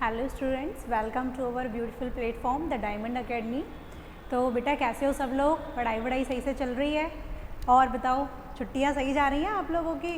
Hello students, welcome to our beautiful platform the diamond academy. तो बेटा कैसे हो सब लोग? पढ़ाई सही से चल रही है? और बताओ छुट्टियां सही जा रही हैं आप लोगों की?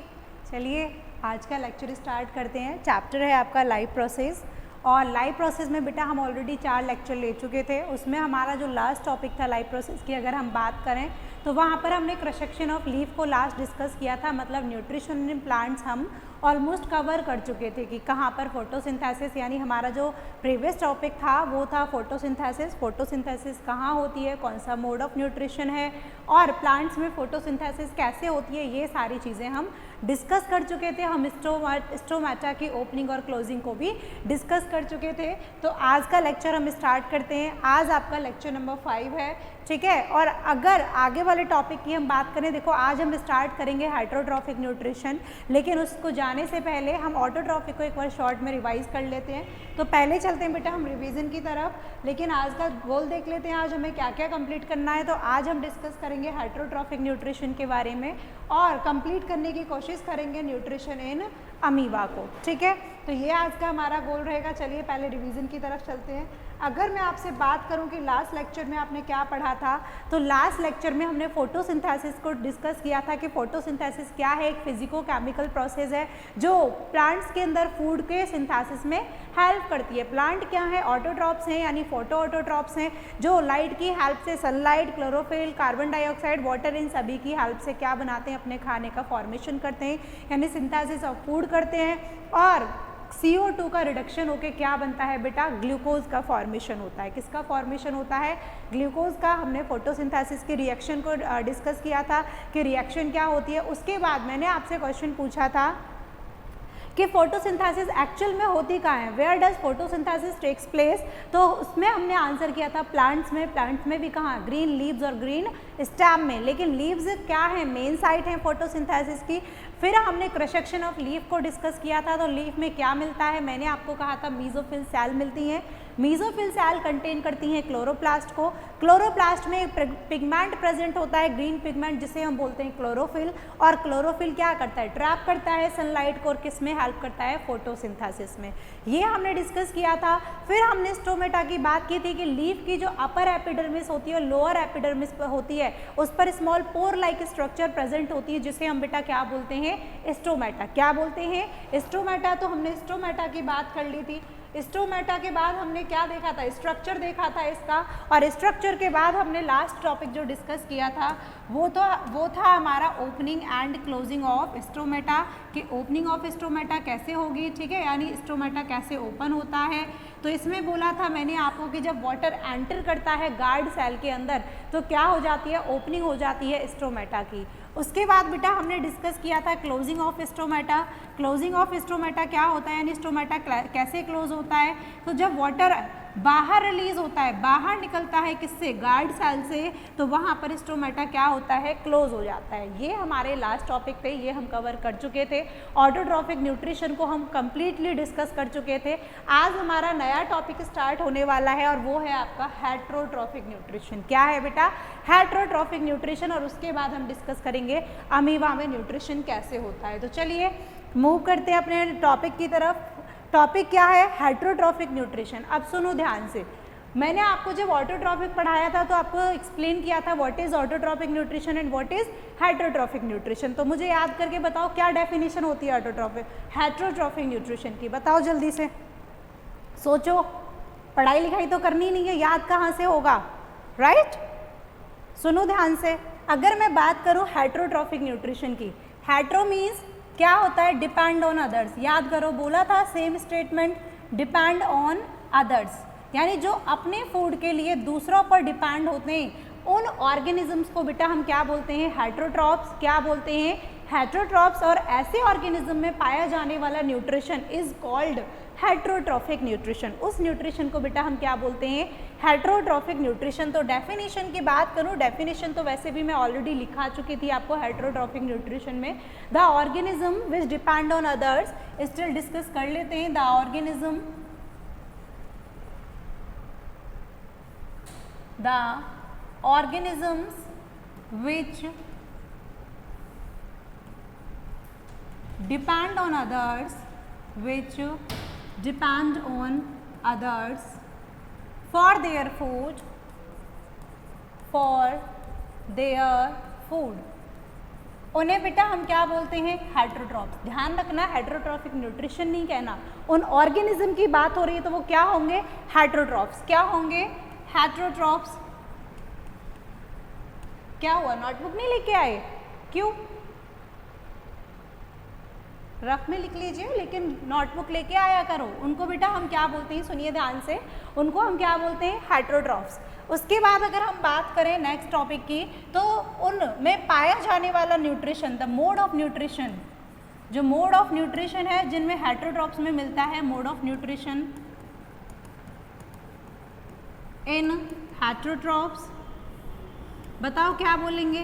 चलिए आज का लेक्चर स्टार्ट करते हैं। चैप्टर है आपका लाइफ प्रोसेस, और लाइफ प्रोसेस में बेटा हम ऑलरेडी 4 लेक्चर ले चुके थे। उसमें हमारा जो लास्ट टॉपिक था लाइफ प्रोसेस की, अगर हम बात करें तो वहाँ पर हमने क्रॉस सेक्शन ऑफ लीफ को लास्ट डिस्कस किया था। मतलब न्यूट्रिशन इन प्लांट्स हम ऑलमोस्ट कवर कर चुके थे कि कहाँ पर फोटोसिंथेसिस, यानी हमारा जो प्रीवियस टॉपिक था वो था फोटोसिंथेसिस। फोटोसिंथेसिस कहाँ होती है, कौन सा मोड ऑफ न्यूट्रिशन है, और प्लांट्स में फोटोसिंथेसिस कैसे होती है, ये सारी चीज़ें हम डिस्कस कर चुके थे। हम स्टोमेटा की ओपनिंग और क्लोजिंग को भी डिस्कस कर चुके थे। तो आज का लेक्चर हम स्टार्ट करते हैं। आज आपका लेक्चर नंबर 5 है, ठीक है। और अगर आगे वाले टॉपिक की हम बात करें, देखो आज हम स्टार्ट करेंगे हाइड्रोट्रॉफिक न्यूट्रिशन, लेकिन उसको जाने से पहले हम ऑटोट्रॉफिक को एक बार शॉर्ट में रिवाइज कर लेते हैं। तो पहले चलते हैं बेटा हम रिवीजन की तरफ, लेकिन आज का गोल देख लेते हैं आज हमें क्या क्या कंप्लीट करना है। तो आज हम डिस्कस करेंगे हाइड्रोट्रॉफिक न्यूट्रिशन के बारे में, और कंप्लीट करने की कोशिश करेंगे न्यूट्रिशन इन अमीबा को, ठीक है। तो ये आज का हमारा गोल रहेगा। चलिए पहले रिवीजन की तरफ चलते हैं। अगर मैं आपसे बात करूं कि लास्ट लेक्चर में आपने क्या पढ़ा था, तो लास्ट लेक्चर में हमने फोटोसिंथेसिस को डिस्कस किया था कि फोटोसिंथेसिस क्या है। एक फिजिको केमिकल प्रोसेस है जो प्लांट्स के अंदर फूड के सिंथेसिस में हेल्प करती है। प्लांट क्या है? ऑटोट्रॉप्स हैं, यानी फोटो ऑटोट्रॉप्स हैं, जो लाइट की हेल्प से sunlight, chlorophyll, carbon dioxide, water, इन सभी की हेल्प से क्या बनाते हैं? अपने खाने का फॉर्मेशन करते हैं, यानी सिंथेसिस ऑफ फूड करते हैं। और CO2 का रिडक्शन होके क्या बनता है बेटा? ग्लूकोज का फॉर्मेशन होता है। किसका फॉर्मेशन होता है? ग्लूकोज का। हमने फोटोसिंथेसिस के रिएक्शन को डिस्कस किया था कि रिएक्शन क्या होती है। उसके बाद मैंने आपसे क्वेश्चन पूछा था कि फोटोसिंथेसिस एक्चुअल में होती कहाँ है, where does photosynthesis takes place. तो उसमें हमने आंसर किया था प्लांट्स में। प्लांट्स में भी कहाँ? ग्रीन लीव्स और ग्रीन स्टेम में। लेकिन लीव्स क्या है? मेन साइट है फोटोसिंथेसिस की। फिर हमने क्रॉस सेक्शन ऑफ लीफ को डिस्कस किया था। तो लीफ में क्या मिलता है? मैंने आपको कहा था मीजोफिल सेल मिलती हैं। मीजोफिल सेल कंटेन करती हैं क्लोरोप्लास्ट को। क्लोरोप्लास्ट में पिगमेंट प्रेजेंट होता है, ग्रीन पिगमेंट, जिसे हम बोलते हैं क्लोरोफिल। और क्लोरोफिल क्या करता है? ट्रैप करता है सनलाइट को, और किस में हेल्प करता है? फोटोसिंथेसिस में। ये हमने डिस्कस किया था। फिर हमने स्टोमेटा की बात की थी कि लीफ की जो अपर एपिडर्मिस होती है और लोअर एपिडर्मिस होती है, उस पर small pore like structure present होती है, जिसे हम बेटा क्या बोलते हैं? स्टोमेटा। क्या बोलते हैं? स्टोमेटा। तो हमने स्टोमेटा की बात कर ली थी। स्टोमेटा के बाद हमने क्या देखा था? स्ट्रक्चर देखा था इसका। और स्ट्रक्चर के बाद हमने लास्ट टॉपिक जो डिस्कस किया था वो था हमारा opening and closing of stomata, कि ओपनिंग ऑफ स्टोमेटा कैसे होगी, ठीक है, यानी स्टोमेटा कैसे ओपन होता है। तो इसमें बोला था मैंने आपको कि जब वाटर एंटर करता है गार्ड सेल के अंदर तो क्या हो जाती है? ओपनिंग हो जाती है स्टोमेटा की। उसके बाद बेटा हमने डिस्कस किया था closing of stomata. Closing of stomata क्या होता है, यानी स्टोमेटा कैसे क्लोज होता है? तो जब वाटर बाहर रिलीज होता है, बाहर निकलता है, किससे? गार्ड सेल से, तो वहाँ पर स्टोमेटा क्या होता है? क्लोज हो जाता है। ये हमारे लास्ट टॉपिक थे, ये हम कवर कर चुके थे। ऑटोट्रॉफिक न्यूट्रिशन को हम कंप्लीटली डिस्कस कर चुके थे। आज हमारा नया टॉपिक स्टार्ट होने वाला है, और वो है आपका हेट्रोट्रॉफिक न्यूट्रिशन। क्या है बेटा? Heterotrophic nutrition. और उसके बाद हम डिस्कस करेंगे अमीबा में न्यूट्रिशन कैसे होता है। तो चलिए मूव करते हैं अपने टॉपिक की तरफ। टॉपिक क्या है? Heterotrophic nutrition. अब सुनो ध्यान से, मैंने आपको जब ऑटोट्रॉफिक पढ़ाया था तो आपको एक्सप्लेन किया था what is autotrophic nutrition and what is heterotrophic nutrition. तो मुझे याद करके बताओ क्या डेफिनेशन होती है हेट्रोट्रॉफिक न्यूट्रिशन की? बताओ जल्दी से, सोचो। पढ़ाई लिखाई तो करनी नहीं है, याद कहाँ से होगा, राइट? सुनो ध्यान से। अगर मैं बात करूँ हेट्रोट्रॉफिक न्यूट्रिशन की, हेट्रो मीन्स क्या होता है? Depend on others. याद करो, बोला था same statement, depend on others, यानी जो अपने फूड के लिए दूसरों पर डिपेंड होते हैं उन ऑर्गेनिजम्स को बेटा हम क्या बोलते हैं? हेट्रोट्रॉप्स। क्या बोलते हैं? हेट्रोट्रॉप्स। और ऐसे ऑर्गेनिज्म में पाया जाने वाला nutrition is called heterotrophic nutrition. उस न्यूट्रिशन को बेटा हम क्या बोलते हैं? Heterotrophic nutrition. तो डेफिनेशन की बात करूं, डेफिनेशन तो वैसे भी मैं ऑलरेडी लिखा चुकी थी आपको हेट्रोट्रॉफिक न्यूट्रिशन में। The organism which depend on others, still discuss कर लेते हैं। The organisms which depend on others, which depend on others for their food, for their food. उन्हें बेटा हम क्या बोलते हैं? हेटेरोट्रॉफ्स. ध्यान रखना, हेटेरोट्रॉफिक न्यूट्रिशन नहीं कहना. उन ऑर्गेनिज्म की बात हो रही है तो वो क्या होंगे? हेटेरोट्रॉफ्स. क्या होंगे? हेटेरोट्रॉफ्स. क्या हुआ? नोटबुक नहीं लेके आए? क्यों? रफ में लिख लीजिए, लेकिन नोटबुक लेके आया करो. उनको बेटा हम क्या बोलते हैं? सुनिए ध्यान से. उनको हम क्या बोलते हैं? हेटेरोट्रॉफ्स. उसके बाद अगर हम बात करें नेक्स्ट टॉपिक की, तो उनमें पाया जाने वाला nutrition, the mode of nutrition, जो मोड ऑफ न्यूट्रिशन है जिनमें हेटेरोट्रॉफ्स में मिलता है, mode of nutrition in heterotrophs. बताओ क्या बोलेंगे?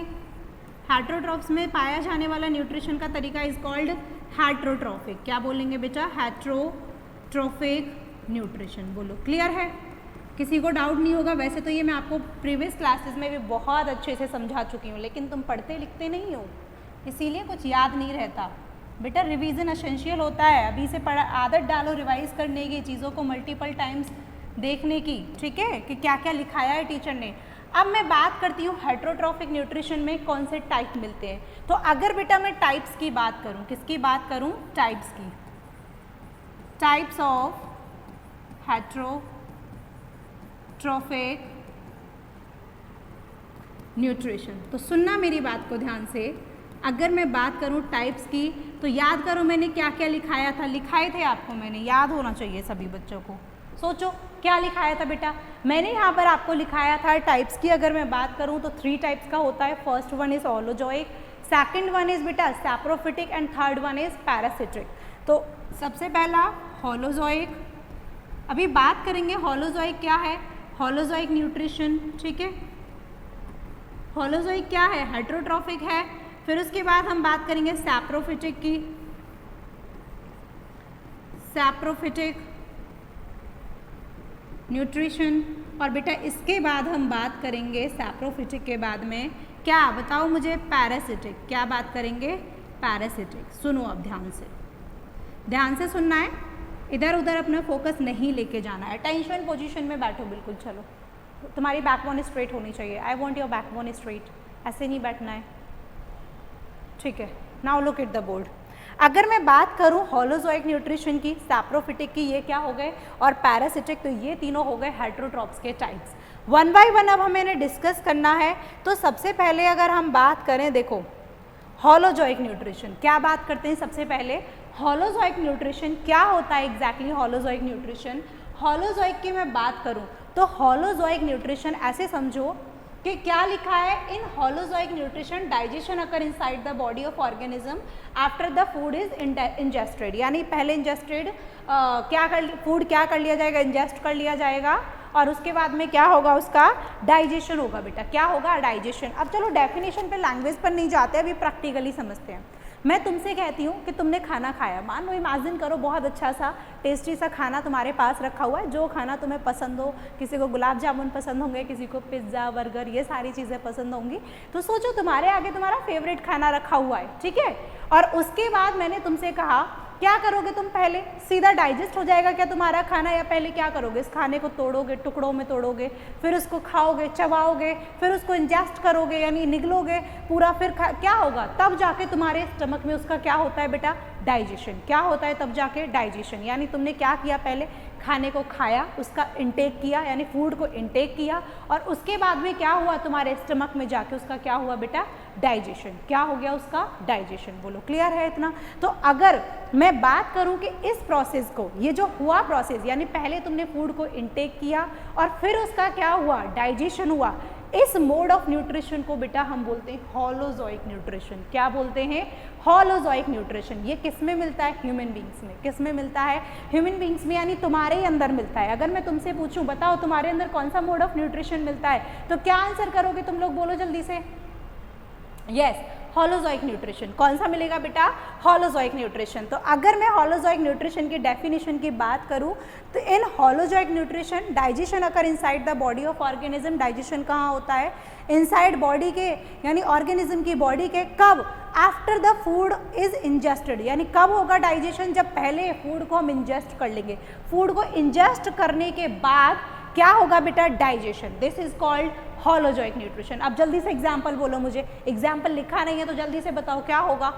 हेटेरोट्रॉफ्स में पाया जाने वाला न्यूट्रिशन का तरीका इज कॉल्ड हेटेरोट्रॉफिक. क्या बोलेंगे बेटा? Heterotrophic nutrition. बोलो, क्लियर है? किसी को डाउट नहीं होगा? वैसे तो ये मैं आपको प्रीवियस क्लासेस में भी बहुत अच्छे से समझा चुकी हूँ, लेकिन तुम पढ़ते लिखते नहीं हो, इसीलिए कुछ याद नहीं रहता. बेटा रिवीजन एसेंशियल होता है. अभी से आदत डालो रिवाइज करने की, चीज़ों को मल्टीपल टाइम्स देखने की. ठीक है, कि क्या क्या लिखाया है टीचर ने. अब मैं बात करती हूँ हेटेरोट्रॉफिक न्यूट्रिशन में कौन से टाइप मिलते हैं. तो अगर बेटा मैं टाइप्स की बात करूँ, किसकी बात करूँ? टाइप्स की. Types of heterotrophic nutrition. तो सुनना मेरी बात को ध्यान से. अगर मैं बात करूँ टाइप्स की, तो याद करो मैंने क्या क्या लिखाया था. लिखाए थे आपको मैंने, याद होना चाहिए सभी बच्चों को. सोचो क्या लिखाया था बेटा. मैंने यहाँ पर आपको लिखाया था टाइप्स की. अगर मैं बात करूँ तो 3 टाइप्स का होता है. First one is holozoic, second one is बेटा saprophytic and third one is parasitic. तो सबसे पहला होलोजोइक. अभी बात करेंगे होलोजोइक क्या है. Holozoic nutrition. ठीक है, होलोजोइक क्या है? हेटेरोट्रॉफिक है. फिर उसके बाद हम बात करेंगे सैप्रोफिटिक की. Saprophytic nutrition. और बेटा इसके बाद हम बात करेंगे सैप्रोफिटिक के बाद में क्या? बताओ मुझे. पैरासिटिक. क्या बात करेंगे? पैरासिटिक. सुनो अब ध्यान से, ध्यान से सुनना है. इधर उधर अपना फोकस नहीं लेके जाना है. अटेंशन पोजीशन में बैठो बिल्कुल. चलो, तुम्हारी बैकबोन स्ट्रेट होनी चाहिए. I want your backbone straight. ऐसे नहीं बैठना है. ठीक है, now look at the board. अगर मैं बात करूं होलोजोइक न्यूट्रिशन की, सैप्रोफिटिक की, ये क्या हो गए, और पैरासिटिक, तो ये तीनों हो गए हेटेरोट्रॉफ्स के टाइप्स. वन बाय वन अब हमें डिस्कस करना है. तो सबसे पहले अगर हम बात करें, देखो होलोजोइक न्यूट्रिशन. क्या बात करते हैं सबसे पहले? होलोजोइक न्यूट्रिशन क्या होता है एग्जैक्टली? होलोजोइक न्यूट्रिशन, होलोजोइक की मैं बात करूं तो होलोजोइक न्यूट्रिशन ऐसे समझो कि क्या लिखा है? In holozoic nutrition digestion occur inside the body of organism after the food is ingested. यानी पहले इंजेस्टेड फूड क्या कर लिया जाएगा? इंजेस्ट कर लिया जाएगा, और उसके बाद में क्या होगा? उसका डाइजेशन होगा. बेटा क्या होगा? डाइजेशन. अब चलो डेफिनेशन पे, लैंग्वेज पर नहीं जाते, अभी प्रैक्टिकली समझते हैं. मैं तुमसे कहती हूँ कि तुमने खाना खाया. मान लो, इमेजिन करो बहुत अच्छा सा टेस्टी सा खाना तुम्हारे पास रखा हुआ है. जो खाना तुम्हें पसंद हो, किसी को गुलाब जामुन पसंद होंगे, किसी को पिज्ज़ा, बर्गर, ये सारी चीज़ें पसंद होंगी. तो सोचो तुम्हारे आगे तुम्हारा फेवरेट खाना रखा हुआ है. ठीक है, और उसके बाद मैंने तुमसे कहा क्या करोगे तुम? पहले सीधा डाइजेस्ट हो जाएगा क्या तुम्हारा खाना, या पहले क्या करोगे? इस खाने को तोड़ोगे, टुकड़ों में तोड़ोगे, फिर उसको खाओगे, चबाओगे, फिर उसको इंजेस्ट करोगे यानी निगलोगे पूरा, फिर क्या होगा? तब जाके तुम्हारे स्टमक में उसका क्या होता है बेटा? डाइजेशन. क्या होता है तब जाके? डाइजेशन. यानी तुमने क्या किया? पहले खाने को खाया, उसका इंटेक किया, यानी फूड को इंटेक किया, और उसके बाद में क्या हुआ? तुम्हारे स्टमक में जाके उसका क्या हुआ बेटा? डाइजेशन. क्या हो गया उसका? डाइजेशन. बोलो क्लियर है इतना? तो अगर मैं बात करूं कि इस प्रोसेस को, ये जो हुआ प्रोसेस, यानी पहले तुमने फूड को इंटेक किया और फिर उसका क्या हुआ? डाइजेशन हुआ. इस मोड ऑफ न्यूट्रिशन को बेटा हम बोलते हैं होलोजोइक न्यूट्रिशन. क्या बोलते हैं? Holozoic nutrition. ये किस में मिलता है? ह्यूमन बींग्स में. किस में मिलता है? ह्यूमन बींग्स में, यानी तुम्हारे ही अंदर मिलता है. अगर मैं तुमसे पूछूं बताओ तुम्हारे अंदर कौन सा मोड ऑफ न्यूट्रिशन मिलता है, तो क्या आंसर करोगे तुम लोग? बोलो जल्दी से. Yes, holozoic nutrition. कौन सा मिलेगा बेटा? Holozoic nutrition. तो अगर मैं होलोजोइक न्यूट्रिशन की डेफिनेशन की बात करूं तो in holozoic nutrition digestion occur inside the body of organism. Digestion कहाँ होता है? इनसाइड बॉडी के, यानी ऑर्गेनिज्म की बॉडी के. कब? After the food is ingested, यानी कब होगा डाइजेशन, जब पहले फूड को हम इंजेस्ट कर लेंगे। फूड को इंजेस्ट करने के बाद क्या होगा बेटा, digestion. This is called holozoic nutrition. अब जल्दी से एग्जाम्पल बोलो मुझे, एग्जाम्पल लिखा नहीं है तो जल्दी से बताओ क्या होगा,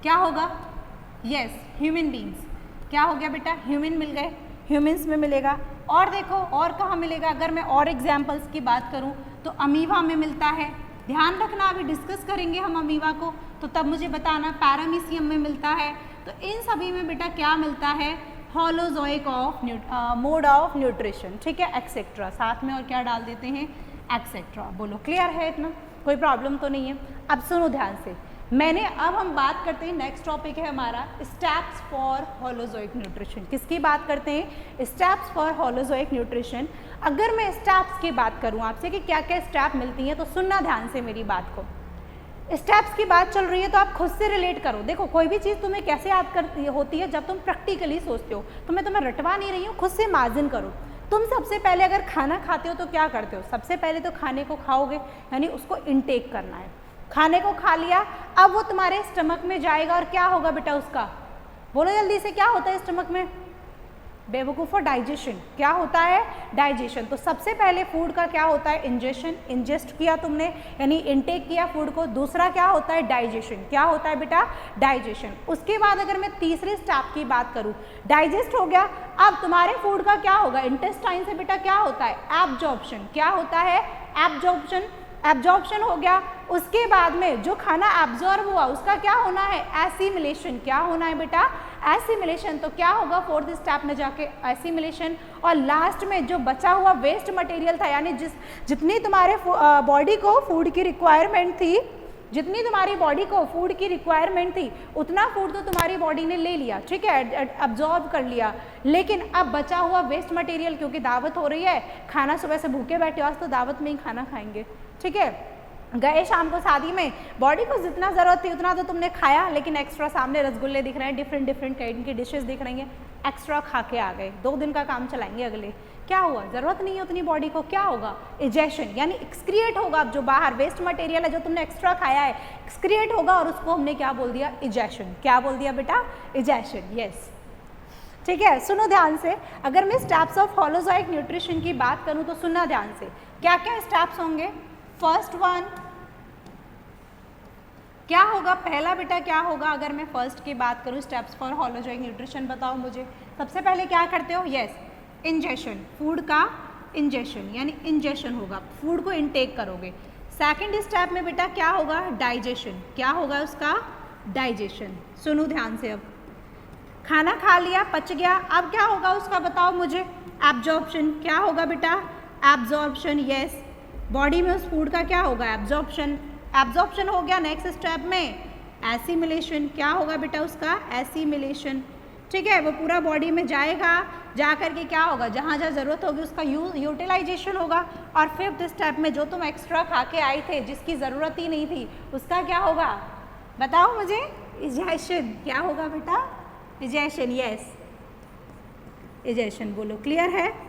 क्या होगा। Yes, human beings. क्या हो गया बेटा, ह्यूमन मिल गए, ह्यूमन्स में मिलेगा। और देखो और कहाँ मिलेगा, अगर मैं और एग्जाम्पल्स की बात करूँ तो अमीबा में मिलता है। ध्यान रखना, अभी डिस्कस करेंगे हम अमीबा को तो तब मुझे बताना। पैरामीशियम में मिलता है। तो इन सभी में बेटा क्या मिलता है, holozoic of mode of nutrition, ठीक है, एक्सेट्रा। साथ में और क्या डाल देते हैं, एक्सेट्रा। बोलो क्लियर है, इतना कोई प्रॉब्लम तो नहीं है। अब सुनो ध्यान से, अब हम बात करते हैं, नेक्स्ट टॉपिक है हमारा स्टेप्स फॉर होलोजोइक न्यूट्रिशन। किसकी बात करते हैं, स्टेप्स फॉर होलोजोइक न्यूट्रिशन। अगर मैं स्टेप्स की बात करूं आपसे कि क्या क्या स्टेप मिलती हैं तो सुनना ध्यान से मेरी बात को। स्टेप्स की बात चल रही है तो आप खुद से रिलेट करो। देखो कोई भी चीज़ तुम्हें कैसे याद करती होती है, जब तुम प्रैक्टिकली सोचते हो। तो मैं तुम्हें रटवा नहीं रही हूँ, खुद से इमेजिन करो। तुम सबसे पहले अगर खाना खाते हो तो क्या करते हो, सबसे पहले तो खाने को खाओगे, यानी उसको इनटेक करना है। खाने को खा लिया, अब वो तुम्हारे स्टमक में जाएगा और क्या होगा बेटा उसका, बोलो जल्दी से, क्या होता है स्टमक में, बेवकूफ़, डाइजेशन। क्या होता है, डाइजेशन। तो सबसे पहले फूड का क्या होता है, इंजेशन, इंजेस्ट किया तुमने, यानी इनटेक किया फूड को। दूसरा क्या होता है, डाइजेशन। क्या होता है बेटा, डाइजेशन। उसके बाद अगर मैं तीसरे स्टेप की बात करूं, डाइजेस्ट हो गया, अब तुम्हारे फूड का क्या होगा, इंटेस्टाइन से बेटा क्या होता है, एब्जॉर्प्शन। क्या होता है, एब्जॉर्प्शन। एब्जॉर्प्शन हो गया, उसके बाद में जो खाना एब्जॉर्ब हुआ उसका क्या होना है, एसिमिलेशन। क्या होना है बेटा, एसिमिलेशन। तो क्या होगा फोर्थ स्टेप में जाके, एसिमिलेशन। और लास्ट में जो बचा हुआ वेस्ट मटेरियल था, यानी जितनी तुम्हारे बॉडी को फूड की रिक्वायरमेंट थी, जितनी तुम्हारी बॉडी को फूड की रिक्वायरमेंट थी उतना फूड तो तुम्हारी बॉडी ने ले लिया, ठीक है, अब्जॉर्ब कर लिया। लेकिन अब बचा हुआ वेस्ट मटेरियल, क्योंकि दावत हो रही है, खाना सुबह से भूखे बैठे हो, आज तो दावत में ही खाना खाएंगे, ठीक है, गए शाम को शादी में, बॉडी को जितना ज़रूरत थी उतना तो तुमने खाया, लेकिन एक्स्ट्रा सामने रसगुल्ले दिख रहे हैं, डिफरेंट काइंड की डिशेस दिख रही हैं, एक्स्ट्रा खा के आ गए, 2 दिन का काम चलाएंगे अगले। क्या हुआ, ज़रूरत नहीं है उतनी बॉडी को, क्या होगा, इजेशन, यानी एक्सक्रिएट होगा। अब जो बाहर वेस्ट मटेरियल है जो तुमने एक्स्ट्रा खाया है, एक्सक्रिएट होगा और उसको हमने क्या बोल दिया, इजेशन। क्या बोल दिया बेटा, इजेशन। यस, ठीक है। सुनो ध्यान से, अगर मैं स्टेप्स ऑफ होलोजोइक न्यूट्रिशन की बात करूं तो सुनना ध्यान से, क्या क्या स्टेप्स होंगे। फर्स्ट वन क्या होगा, पहला बेटा क्या होगा, अगर मैं फर्स्ट की बात करूं स्टेप्स फॉर होलोजोइक न्यूट्रिशन, बताओ मुझे। सबसे पहले क्या करते हो, यस, इंजेशन, फूड का इंजेशन, यानी इंजेशन होगा, फूड को इनटेक करोगे। सेकंड स्टेप में बेटा क्या होगा, डाइजेशन। क्या होगा उसका, डाइजेशन। सुनो ध्यान से, अब खाना खा लिया, पच गया, अब क्या होगा उसका, बताओ मुझे, एब्जॉर्प्शन। क्या होगा बेटा, एब्जॉर्प्शन। यस, बॉडी में उस फूड का क्या होगा, एब्जॉर्प्शन। एब्जॉर्प्शन हो गया। नेक्स्ट स्टेप में एसिमिलेशन। क्या होगा बेटा उसका, एसिमिलेशन, ठीक है, वो पूरा बॉडी में जाएगा, जा करके क्या होगा, जहाँ जहाँ ज़रूरत होगी उसका यूटिलाइजेशन होगा। और फिफ्थ स्टेप में जो तुम एक्स्ट्रा खा के आए थे, जिसकी ज़रूरत ही नहीं थी, उसका क्या होगा, बताओ मुझे, इजेशन। क्या होगा बेटा, इजेशन। Yes, egestion. बोलो क्लियर है।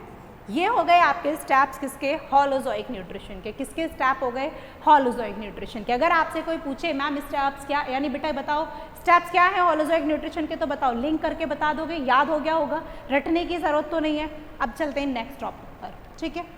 ये हो गए आपके स्टेप्स किसके, होलोजोइक न्यूट्रिशन के। किसके स्टेप हो गए, होलोजोइक न्यूट्रिशन के। अगर आपसे कोई पूछे मैम स्टेप्स क्या, यानी बेटा बताओ स्टेप्स क्या है होलोजोइक न्यूट्रिशन के, तो बताओ, लिंक करके बता दोगे, याद हो गया होगा, रटने की ज़रूरत तो नहीं है। अब चलते हैं नेक्स्ट टॉपिक पर, ठीक है।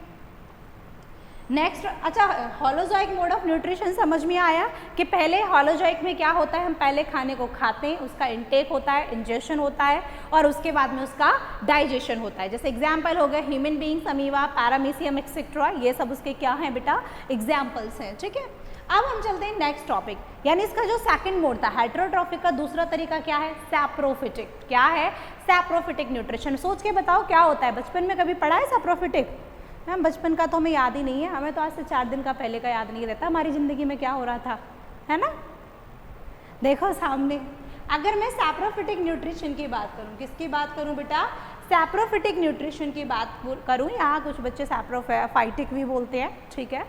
नेक्स्ट, अच्छा, होलोजोइक मोड ऑफ न्यूट्रिशन समझ में आया कि पहले होलोजोइक में क्या होता है, हम पहले खाने को खाते हैं, उसका इनटेक होता है, इंजेशन होता है, और उसके बाद में उसका डाइजेशन होता है। जैसे एग्जाम्पल हो गए human beings, amoeba, paramecium etcetera, ये सब उसके क्या हैं बेटा, एग्जाम्पल्स हैं, ठीक है। अब हम चलते हैं नेक्स्ट टॉपिक, यानी इसका जो सेकंड मोड था हेटेरोट्रॉफिक का, दूसरा तरीका क्या है, सैप्रोफिटिक। क्या है, सैप्रोफिटिक न्यूट्रिशन। सोच के बताओ क्या होता है, बचपन में कभी पढ़ा है सैप्रोफिटिक, मैम बचपन का तो हमें याद ही नहीं है, हमें तो आज से 4 दिन का पहले का याद नहीं रहता हमारी ज़िंदगी में क्या हो रहा था, है ना। देखो सामने, अगर मैं सैप्रोफिटिक न्यूट्रिशन की बात करूं, किसकी बात करूं बेटा, सैप्रोफिटिक न्यूट्रिशन की बात करूं, यहाँ कुछ बच्चे सैप्रोफाइटिक भी बोलते हैं, ठीक है।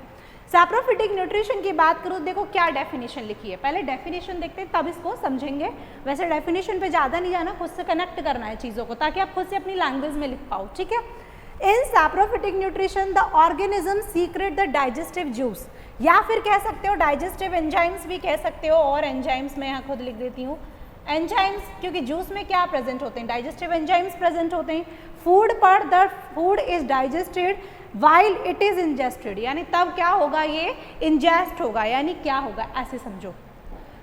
सैप्रोफिटिक न्यूट्रिशन की बात करूं, देखो क्या डेफिनेशन लिखी है, पहले डेफिनेशन देखते हैं तब इसको समझेंगे। वैसे डेफिनेशन पे ज़्यादा नहीं जाना, खुद से कनेक्ट करना है चीज़ों को, ताकि आप खुद से अपनी लैंग्वेज में लिख पाओ, ठीक है। In saprophytic nutrition the organism secrete the digestive juice, या फिर कह सकते हो डाइजेस्टिव एंजाइम्स भी कह सकते हो, और एंजाइम्स मैं यहाँ खुद लिख देती हूँ एंजाइम्स, क्योंकि जूस में क्या प्रेजेंट होते हैं, डाइजेस्टिव एंजाइम्स प्रेजेंट होते हैं। फूड पर the food is digested while it is ingested, यानी तब क्या होगा, ये इंजेस्ट होगा, यानी क्या होगा ऐसे समझो।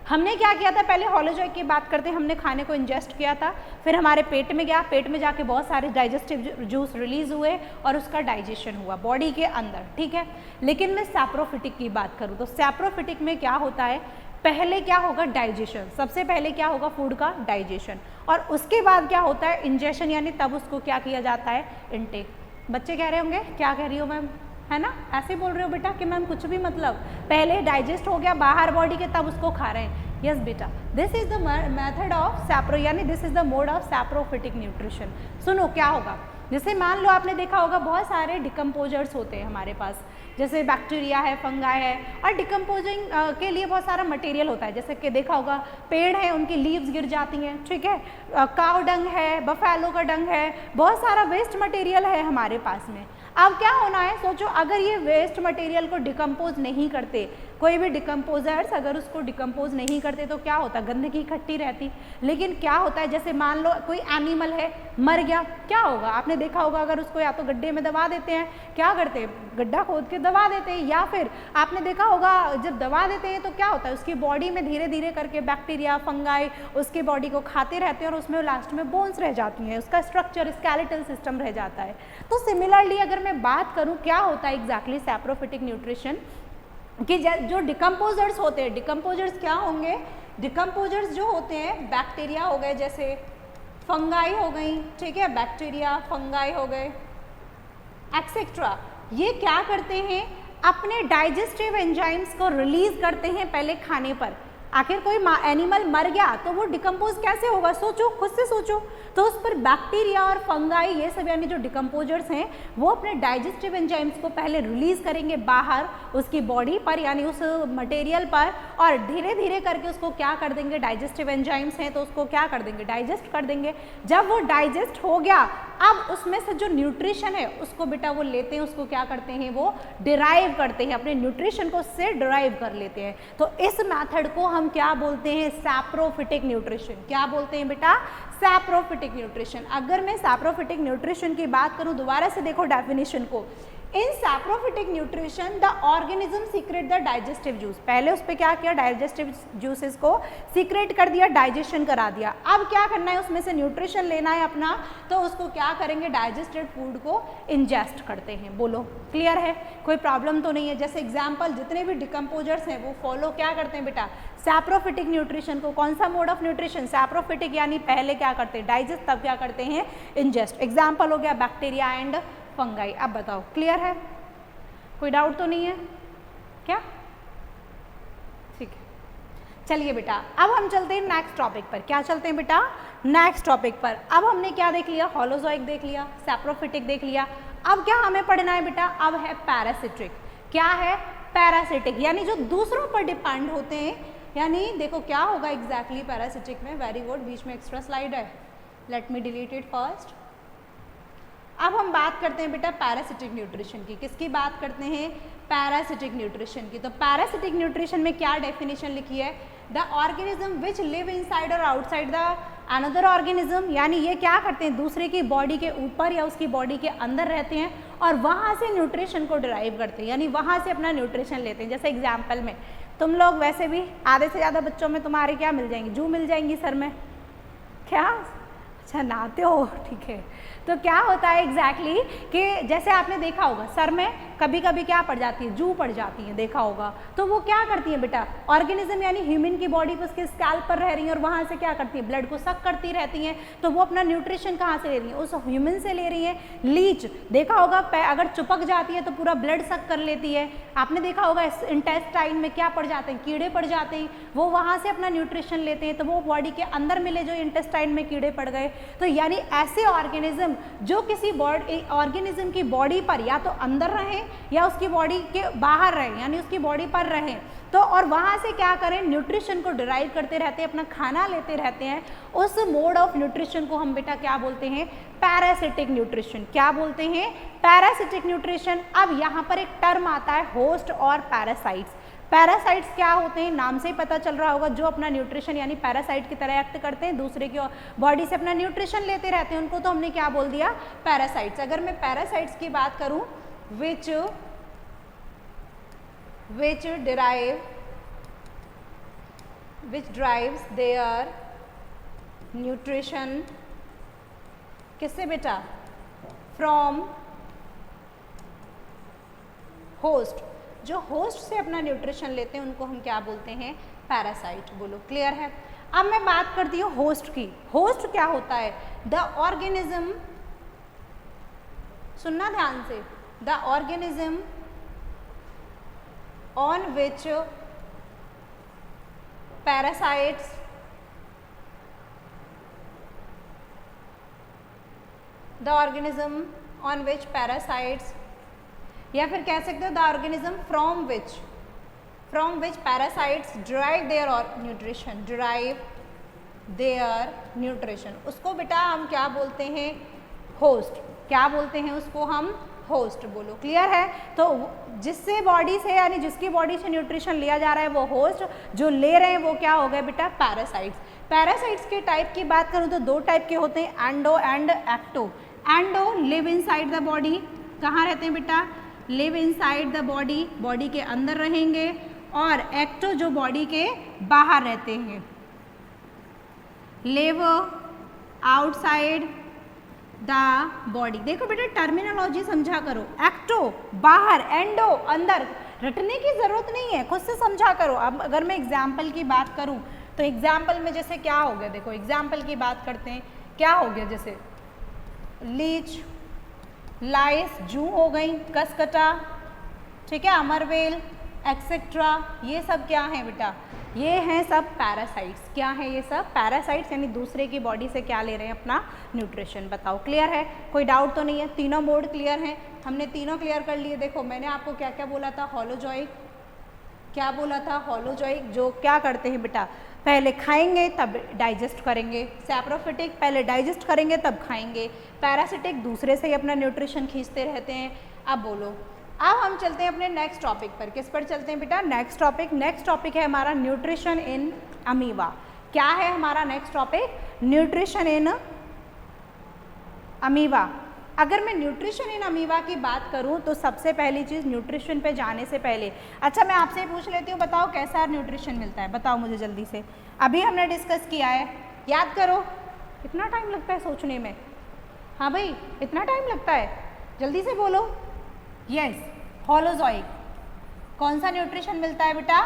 हमने क्या किया था, पहले हॉलोजॉइक की बात करते हैं, हमने खाने को इंजेस्ट किया था, फिर हमारे पेट में गया, पेट में जाके बहुत सारे डाइजेस्टिव जूस रिलीज हुए और उसका डाइजेशन हुआ बॉडी के अंदर, ठीक है। लेकिन मैं सैप्रोफिटिक की बात करूँ तो सैप्रोफिटिक में क्या होता है, पहले क्या होगा डाइजेशन, सबसे पहले क्या होगा फूड का डाइजेशन, और उसके बाद क्या होता है इंजेशन, यानी तब उसको क्या किया जाता है इनटेक। बच्चे कह रहे होंगे क्या कह रही हो मैम, है ना, ऐसे बोल रहे हो बेटा कि मैम कुछ भी मतलब पहले डाइजेस्ट हो गया बाहर बॉडी के तब उसको खा रहे हैं। यस बेटा, this is the method of sapro, यानी this is the mode of saprophytic nutrition. सुनो क्या होगा, जैसे मान लो आपने देखा होगा बहुत सारे डिकम्पोजर्स होते हैं हमारे पास, जैसे बैक्टीरिया है, फंगाई है, और डिकम्पोजिंग के लिए बहुत सारा मटेरियल होता है, जैसे कि देखा होगा पेड़ है उनकी लीव्स गिर जाती हैं, ठीक है, काव डंग है, बफेलो का डंग है, बहुत सारा वेस्ट मटेरियल है हमारे पास में। अब क्या होना है, सोचो अगर ये वेस्ट मटेरियल को डिकम्पोज नहीं करते, कोई भी डिकम्पोजर्स अगर उसको डिकम्पोज नहीं करते तो क्या होता, गंदगी इकट्ठी रहती। लेकिन क्या होता है, जैसे मान लो कोई एनिमल है मर गया, क्या होगा, आपने देखा होगा अगर उसको या तो गड्ढे में दबा देते हैं, क्या करते हैं गड्ढा खोद के दबा देते हैं, या फिर आपने देखा होगा जब दबा देते हैं तो क्या होता है उसकी बॉडी में धीरे धीरे करके बैक्टीरिया फंगाई उसकी बॉडी को खाते रहते हैं और उसमें लास्ट में बोन्स रह जाती हैं, उसका स्ट्रक्चर स्केलेटल सिस्टम रह जाता है। तो सिमिलरली अगर मैं बात करूँ क्या होता है एग्जैक्टली सैप्रोफिटिक न्यूट्रिशन, कि जो डिकम्पोजर्स होते हैं, डिकम्पोजर्स क्या होंगे, डिकम्पोजर्स जो होते हैं बैक्टीरिया हो गए, जैसे फंगाई हो गई, ठीक है, बैक्टीरिया फंगाई हो गए एक्सेट्रा, ये क्या करते हैं अपने डाइजेस्टिव एंजाइम्स को रिलीज करते हैं पहले खाने पर। आखिर कोई एनिमल मर गया तो वो डिकम्पोज कैसे होगा, सोचो खुद से सोचो, तो उस पर बैक्टीरिया और फंगाई ये सब यानी जो डिकम्पोजर्स हैं वो अपने डाइजेस्टिव एंजाइम्स को पहले रिलीज करेंगे बाहर उसकी बॉडी पर, यानी उस मटेरियल पर, और धीरे धीरे करके उसको क्या कर देंगे, डाइजेस्टिव एंजाइम्स हैं तो उसको क्या कर देंगे, डाइजेस्ट कर देंगे। जब वो डाइजेस्ट हो गया अब उसमें से जो न्यूट्रिशन है उसको बेटा वो लेते हैं, उसको क्या करते हैं वो डिराइव करते हैं, अपने न्यूट्रिशन को उससे डिराइव कर लेते हैं। तो इस मेथड को हम क्या बोलते हैं, सैप्रोफिटिक न्यूट्रिशन। क्या बोलते हैं बेटा, सैप्रोफिटिक न्यूट्रिशन। अगर मैं सैप्रोफिटिक न्यूट्रिशन की बात करूं, दोबारा से देखो डेफिनेशन को, in saprophytic nutrition the organism secrete the digestive juice. पहले उस पर क्या किया, डाइजेस्टिव जूसेस को सीक्रेट कर दिया, डाइजेशन करा दिया। अब क्या करना है, उसमें से न्यूट्रिशन लेना है अपना, तो उसको क्या करेंगे, डाइजेस्टेड फूड को इंजेस्ट करते हैं। बोलो क्लियर है, कोई प्रॉब्लम तो नहीं है। जैसे एग्जाम्पल जितने भी डिकम्पोजर्स हैं वो फॉलो क्या करते हैं बेटा, सैप्रोफिटिक न्यूट्रिशन को। कौन सा मोड ऑफ न्यूट्रिशन, सैप्रोफिटिक, यानी पहले क्या करते हैं डाइजेस्ट, तब क्या करते हैं इंजेस्ट। एग्जाम्पल हो गया बैक्टीरिया एंड फंगाई। अब बताओ क्लियर है, कोई डाउट तो नहीं है क्या, ठीक है। चलिए बेटा अब हम चलते हैं नेक्स्ट टॉपिक पर। क्या चलते हैं बेटा, नेक्स्ट टॉपिक पर। अब हमने क्या देख लिया, हॉलोजॉइक देख लिया, सैप्रोफिटिक देख लिया। अब क्या हमें पढ़ना है बेटा, अब है पैरासिटिक। क्या है, पैरासिटिक, यानी जो दूसरों पर डिपेंड होते हैं। यानी देखो क्या होगा एग्जैक्टली पैरासिटिक में, वेरी गुड, बीच में एक्स्ट्रा स्लाइड है, let me delete it first. अब हम बात करते हैं बेटा पैरासिटिक न्यूट्रिशन की। किसकी बात करते हैं, पैरासिटिक न्यूट्रिशन की। तो पैरासिटिक न्यूट्रिशन में क्या डेफिनेशन लिखी है, the organism which live inside और आउटसाइड द अनदर ऑर्गेनिज्म, यानी ये क्या करते हैं दूसरे की बॉडी के ऊपर या उसकी बॉडी के अंदर रहते हैं और वहाँ से न्यूट्रिशन को डिराइव करते हैं, यानी वहाँ से अपना न्यूट्रिशन लेते हैं। जैसे एग्जाम्पल में तुम लोग वैसे भी आधे से ज़्यादा बच्चों में तुम्हारे क्या मिल जाएंगी, जू मिल जाएंगी सर में, क्या, अच्छा नहाते हो, ठीक है। तो क्या होता है एग्जैक्टली कि जैसे आपने देखा होगा सर में कभी कभी क्या पड़ जाती है, जू पड़ जाती है, देखा होगा। तो वो क्या करती है बेटा, ऑर्गेनिज्म यानी ह्यूमन की बॉडी पर उसके स्कैल्प पर रह रही है और वहाँ से क्या करती है, ब्लड को सक करती रहती हैं। तो वो अपना न्यूट्रिशन कहाँ से ले रही है, उस ह्यूमन से ले रही है। लीच देखा होगा अगर चिपक जाती है तो पूरा ब्लड सक कर लेती है। आपने देखा होगा इंटेस्टाइन में क्या पड़ जाते हैं, कीड़े पड़ जाते हैं, वो वहाँ से अपना न्यूट्रिशन लेते हैं। तो वो बॉडी के अंदर मिले जो इंटेस्टाइन में कीड़े पड़ गए। तो यानी ऐसे ऑर्गेनिज्म जो किसी ऑर्गेनिज्म की बॉडी पर या तो अंदर रहें या उसकी बॉडी के बाहर रहें, यानी उसकी बॉडी पर रहें, तो और वहाँ से क्या करें, न्यूट्रिशन को डिराइव करते रहते हैं, अपना खाना लेते रहते हैं, उस मोड ऑफ न्यूट्रिशन को हम बेटा क्या बोलते हैं, पैरासिटिक न्यूट्रिशन। क्या बोलते हैं, पैरासिटिक न्यूट्रिशन। अब यहाँ पर एक टर्म आता है होस्ट और पैरासाइट्स। पैरासाइट्स क्या होते हैं, नाम से ही पता चल रहा होगा, जो अपना न्यूट्रिशन यानी पैरासाइट की तरह एक्ट करते हैं, दूसरे की बॉडी से अपना न्यूट्रिशन लेते रहते हैं, उनको तो हमने क्या बोल दिया, पैरासाइट्स। अगर मैं पैरासाइट्स की बात करूं, which drives their nutrition किससे बेटा, फ्रॉम होस्ट। जो होस्ट से अपना न्यूट्रिशन लेते हैं उनको हम क्या बोलते हैं, पैरासाइट। बोलो क्लियर है। अब मैं बात करती हूँ होस्ट की। होस्ट क्या होता है, द ऑर्गेनिज्म, सुनना ध्यान से, the organism on which parasites the organism on which parasites, या फिर कह सकते हो the organism from which parasites drive their nutrition, उसको बेटा हम क्या बोलते हैं, होस्ट। क्या बोलते हैं उसको हम, होस्ट। बोलो क्लियर है। तो जिससे बॉडी से यानी जिसकी बॉडी से न्यूट्रिशन लिया जा रहा है वो होस्ट, जो ले रहे हैं वो क्या हो गए बेटा, पैरासाइट्स। पैरासाइट्स के टाइप की बात करूं तो दो टाइप के होते हैं, endo and ecto. Endo live inside the body, कहाँ रहते हैं बेटा, live inside the body, body के अंदर रहेंगे, और एक्टो जो बॉडी के बाहर रहते हैं, लिव आउटसाइड द बॉडी। देखो बेटा टर्मिनोलॉजी समझा करो, एक्टो बाहर, एंडो अंदर, रटने की जरूरत नहीं है, खुद से समझा करो। अब अगर मैं एग्जाम्पल की बात करूं तो एग्जाम्पल में जैसे क्या हो गया, देखो एग्जाम्पल की बात करते हैं, क्या हो गया, जैसे लीच, लाइस, जू हो गई, कसकटा, ठीक है, अमरवेल एक्सेट्रा, ये सब क्या है बेटा, ये हैं सब पैरासाइट्स। क्या है ये सब, पैरासाइट्स, यानी दूसरे की बॉडी से क्या ले रहे हैं, अपना न्यूट्रिशन। बताओ क्लियर है, कोई डाउट तो नहीं है, तीनों मोड क्लियर हैं, हमने तीनों क्लियर कर लिए। देखो मैंने आपको क्या क्या बोला था, होलोजोइक, क्या बोला था, होलोजोइक जो क्या करते हैं बेटा, पहले खाएंगे तब डाइजेस्ट करेंगे, सैप्रोफिटिक पहले डाइजेस्ट करेंगे तब खाएंगे, पैरासिटिक दूसरे से ही अपना न्यूट्रिशन खींचते रहते हैं। अब बोलो, अब हम चलते हैं अपने नेक्स्ट टॉपिक पर। किस पर चलते हैं बेटा, नेक्स्ट टॉपिक है हमारा न्यूट्रिशन इन अमीबा। क्या है हमारा next topic, nutrition in amoeba. अगर मैं न्यूट्रिशन इन अमीबा की बात करूं तो सबसे पहली चीज़ न्यूट्रिशन पे जाने से पहले, अच्छा मैं आपसे पूछ लेती हूँ, बताओ कैसा न्यूट्रिशन मिलता है, बताओ मुझे जल्दी से। अभी हमने डिस्कस किया है, याद करो, कितना टाइम लगता है सोचने में, हाँ भाई इतना टाइम लगता है, जल्दी से बोलो। Yes, holozoic. कौन सा न्यूट्रिशन मिलता है बेटा,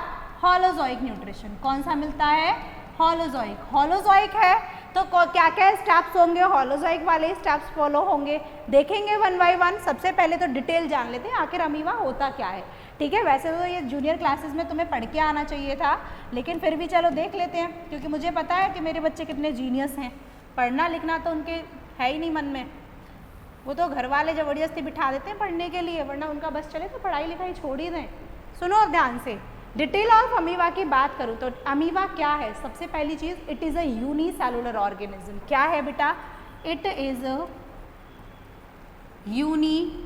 होलोजोइक न्यूट्रिशन। कौन सा मिलता है, होलोजोइक। होलोजोइक है तो क्या क्या स्टेप्स होंगे, होलोजोइक वाले स्टेप्स फॉलो होंगे, देखेंगे वन बाय वन। सबसे पहले तो डिटेल जान लेते हैं आखिर अमीबा होता क्या है, ठीक है। वैसे तो ये जूनियर क्लासेस में तुम्हें पढ़ के आना चाहिए था, लेकिन फिर भी चलो देख लेते हैं, क्योंकि मुझे पता है कि मेरे बच्चे कितने जीनियस हैं, पढ़ना लिखना तो उनके है ही नहीं मन में, वो तो घर वाले ज़बरदस्ती बिठा देते हैं पढ़ने के लिए, वरना उनका बस चले तो पढ़ाई लिखाई छोड़ ही दें। सुनो ध्यान से, डिटेल ऑफ अमीबा की बात करूँ तो अमीबा क्या है, सबसे पहली चीज़, it is a unicellular organism. क्या है बेटा, it is a unicellular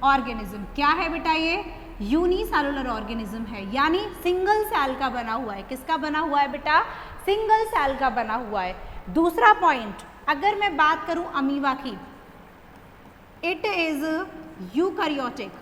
organism. क्या है बेटा, ये यूनिसेलुलर ऑर्गेनिज्म है, यानी सिंगल सेल का बना हुआ है। किसका बना हुआ है बेटा, सिंगल सेल का बना हुआ है। दूसरा पॉइंट, अगर मैं बात करूं अमीबा की, इट इज यूकैरियोटिक।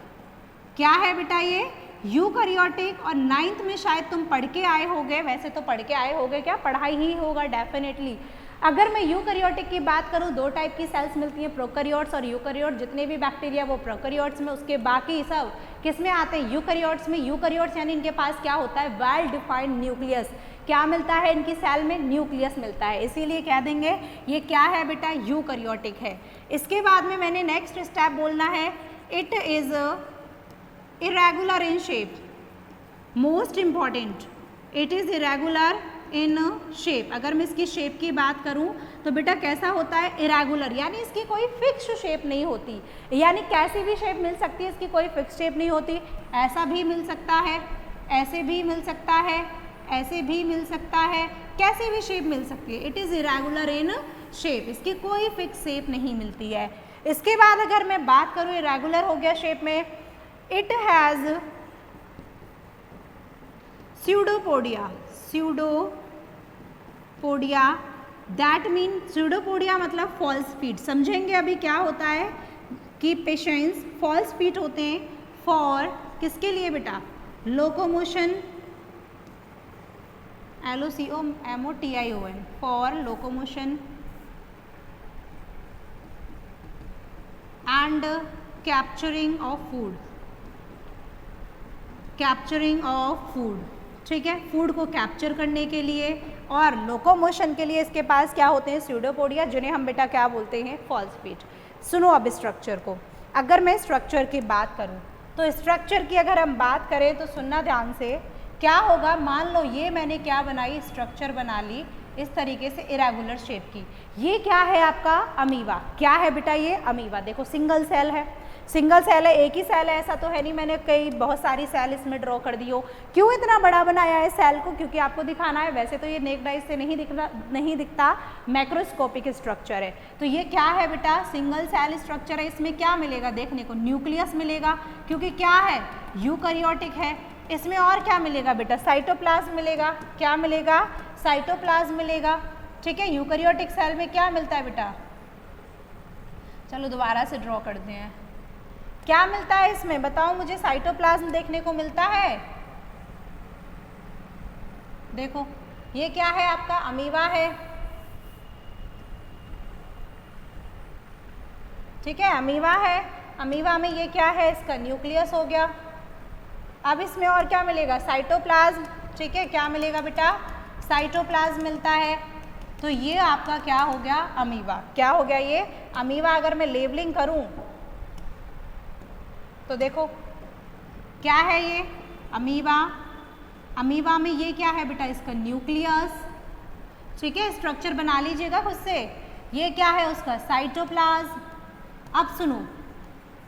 क्या है बेटा, ये यूकैरियोटिक। और 9th में शायद तुम पढ़ के आए होगे, वैसे तो पढ़ के आए होगे, क्या पढ़ाई ही होगा डेफिनेटली। अगर मैं यूकैरियोटिक की बात करूं, दो टाइप की सेल्स मिलती हैं, प्रोकैरियोट्स और यूकैरियोट। जितने भी बैक्टीरिया वो प्रोकैरियोट्स में, उसके बाकी सब किस में आते हैं, यूकैरियोट्स में। यूकैरियोट्स यानी इनके पास क्या होता है, वेल डिफाइंड न्यूक्लियस। क्या मिलता है इनकी सेल में, न्यूक्लियस मिलता है, इसीलिए कह देंगे ये क्या है बेटा, यूकैरियोटिक है। इसके बाद में मैंने नेक्स्ट स्टेप बोलना है, it is irregular in shape. Most important, it is irregular in shape. अगर मैं इसकी शेप की बात करूं तो बेटा कैसा होता है, इरेगुलर, यानी इसकी कोई फिक्स शेप नहीं होती, यानी कैसी भी शेप मिल सकती है, इसकी कोई फिक्स शेप नहीं होती। ऐसा भी मिल सकता है, ऐसे भी मिल सकता है, ऐसे भी मिल सकता है, कैसी भी शेप मिल सकती है। It is irregular in shape, इसकी कोई फिक्स शेप नहीं मिलती है। इसके बाद अगर मैं बात करूँ, इरेगुलर हो गया शेप में, it has pseudopodia, pseudopodia, that mean pseudopodia मतलब फॉल्स फीट। समझेंगे अभी क्या होता है कि पेशेंट्स फॉल्स फीट होते हैं फॉर किसके लिए बेटा, locomotion, LOCOMOTION, for locomotion and capturing of food, capturing of food, ठीक है, फूड को कैप्चर करने के लिए और लोकोमोशन के लिए इसके पास क्या होते हैं, स्यूडोपोडिया, जिन्हें हम बेटा क्या बोलते हैं, फॉल्स फीट। सुनो अब स्ट्रक्चर को, अगर मैं स्ट्रक्चर की बात करूं तो स्ट्रक्चर की अगर हम बात करें तो सुनना ध्यान से, क्या होगा, मान लो ये मैंने क्या बनाई, स्ट्रक्चर बना ली इस तरीके से इरेगुलर शेप की। ये क्या है आपका, अमीबा। क्या है बेटा ये, अमीबा। देखो सिंगल सेल है, सिंगल सेल है, एक ही सेल है, ऐसा तो है नहीं मैंने कई बहुत सारी सेल इसमें ड्रॉ कर दी हो। क्यों इतना बड़ा बनाया है सेल को, क्योंकि आपको दिखाना है, वैसे तो ये नेक्ड आई से नहीं दिखता, मैक्रोस्कोपिक स्ट्रक्चर है। तो ये क्या है बेटा, सिंगल सेल स्ट्रक्चर है। इसमें क्या मिलेगा देखने को, न्यूक्लियस मिलेगा, क्योंकि क्या है, यूकैरियोटिक है। इसमें और क्या मिलेगा बेटा, साइटोप्लाज्म मिलेगा। क्या मिलेगा, साइटोप्लाज्म मिलेगा, ठीक है। यूकैरियोटिक सेल में क्या मिलता है बेटा, चलो दोबारा से ड्रॉ करते हैं, क्या मिलता है इसमें बताओ मुझे, साइटोप्लाज्म देखने को मिलता है। देखो ये क्या है आपका, अमीबा है, ठीक है, अमीबा है। अमीबा में ये क्या है, इसका न्यूक्लियस हो गया। अब इसमें और क्या मिलेगा, साइटोप्लाज्म, ठीक है, क्या मिलेगा बेटा, साइटोप्लाज्म मिलता है। तो ये आपका क्या हो गया, अमीबा। क्या हो गया ये अमीबा। अगर मैं लेबलिंग करूं तो देखो क्या है ये अमीबा। अमीबा में ये क्या है बेटा, इसका न्यूक्लियस, ठीक है, स्ट्रक्चर बना लीजिएगा खुद से। ये क्या है उसका, साइटोप्लाज्म। अब सुनो,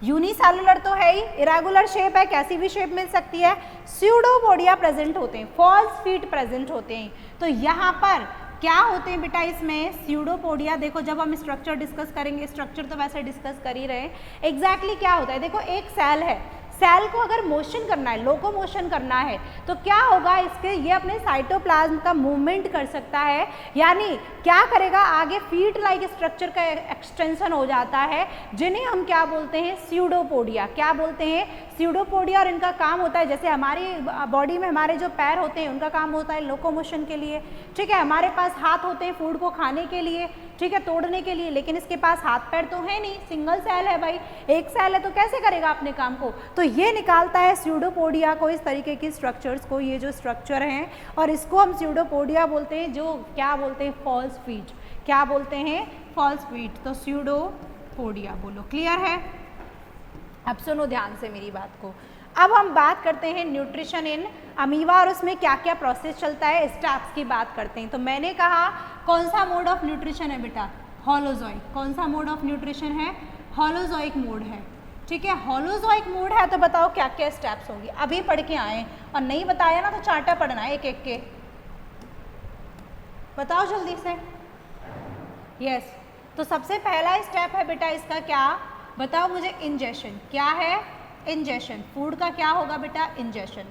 यूनिसेलुलर तो है ही, इरेगुलर शेप है, कैसी भी शेप मिल सकती है। स्यूडोपोडिया प्रेजेंट होते हैं, फॉल्स फीट प्रेजेंट होते हैं। तो यहाँ पर क्या होते हैं बेटा, इसमें स्यूडोपोडिया। देखो जब हम स्ट्रक्चर डिस्कस करेंगे, स्ट्रक्चर तो वैसे डिस्कस कर ही रहे हैं, एग्जैक्टली क्या होता है। देखो एक सेल है, सेल को अगर मोशन करना है, लोकोमोशन करना है, तो क्या होगा, इसके ये अपने साइटोप्लाज्म का मूवमेंट कर सकता है, यानी क्या करेगा, आगे फीट लाइक स्ट्रक्चर का एक्सटेंशन हो जाता है, जिन्हें हम क्या बोलते हैं, स्यूडोपोडिया। क्या बोलते हैं, स्यूडोपोडिया। और इनका काम होता है, जैसे हमारी बॉडी में हमारे जो पैर होते हैं उनका काम होता है लोकोमोशन के लिए, ठीक है। हमारे पास हाथ होते हैं फूड को खाने के लिए, ठीक है, तोड़ने के लिए, लेकिन इसके पास हाथ पैर तो है नहीं, सिंगल सेल है भाई, एक सेल है, तो कैसे करेगा अपने काम को। तो ये निकालता है स्यूडोपोडिया को, इस तरीके की स्ट्रक्चर्स को, ये जो स्ट्रक्चर हैं, और इसको हम स्यूडोपोडिया बोलते हैं, जो क्या बोलते हैं, फॉल्स फीट। क्या बोलते हैं, फॉल्स फीट। तो स्यूडोपोडिया बोलो, क्लियर है। अब सुनो ध्यान से मेरी बात को। अब हम बात करते हैं न्यूट्रिशन इन अमीबा, और उसमें क्या क्या प्रोसेस चलता है, स्टेप्स की बात करते हैं। तो मैंने कहा कौन सा मोड ऑफ न्यूट्रिशन है बेटा, होलोजोइक। कौन सा मोड ऑफ न्यूट्रिशन है, होलोजोइक मोड है, ठीक है। होलोजोइक मोड है तो बताओ क्या क्या स्टेप्स होंगी, अभी पढ़ के आए, और नहीं बताया ना तो चार्टा पढ़ना है एक एक के, बताओ जल्दी से। यस, तो सबसे पहला स्टेप है बेटा इसका, क्या बताओ मुझे, इंजेशन। क्या है, इंजेशन। फूड का क्या होगा बेटा, इंजेशन,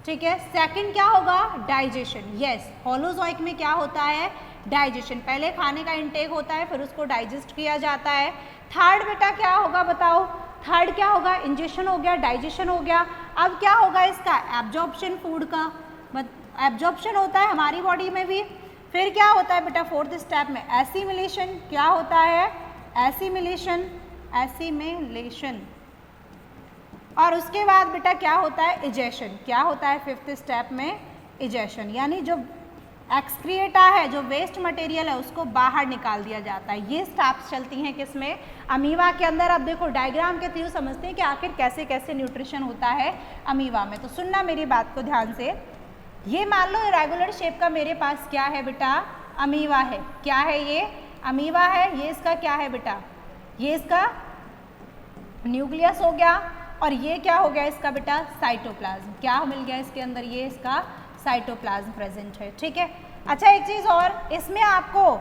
ठीक है। सेकंड क्या होगा, डाइजेशन। यस, होलोजोइक में क्या होता है, डाइजेशन। पहले खाने का इंटेक होता है, फिर उसको डाइजेस्ट किया जाता है। थर्ड बेटा क्या होगा बताओ, थर्ड क्या होगा, इंजेशन हो गया, डाइजेशन हो गया। अब क्या होगा इसका, एब्जॉर्प्शन फूड का, एब्जॉर्प्शन होता है हमारी बॉडी में भी। फिर क्या होता है बेटा फोर्थ स्टेप में, एसिमिलेशन। क्या होता है, एसिमिलेशन, एसिमिलेशन। और उसके बाद बेटा क्या होता है, इजेशन। क्या होता है फिफ्थ स्टेप में, इजेशन, यानी जो एक्सक्रिएटा है, जो वेस्ट मटेरियल है, उसको बाहर निकाल दिया जाता है। ये स्टेप्स चलती हैं किसमें, अमीबा के अंदर। अब देखो डायग्राम के थ्रू समझते हैं कि आखिर कैसे कैसे न्यूट्रिशन होता है अमीबा में। तो सुनना मेरी बात को ध्यान से। ये मान लो इरेगुलर शेप का मेरे पास क्या है बेटा, अमीबा है। क्या है ये, अमीबा है। ये इसका क्या है बेटा, ये इसका न्यूक्लियस हो गया, और ये क्या हो गया इसका बेटा, साइटोप्लाज्म। क्या मिल गया इसके अंदर, ये इसका साइटोप्लाज्म प्रेजेंट है। ठीक है। अच्छा एक चीज़ और, इसमें आपको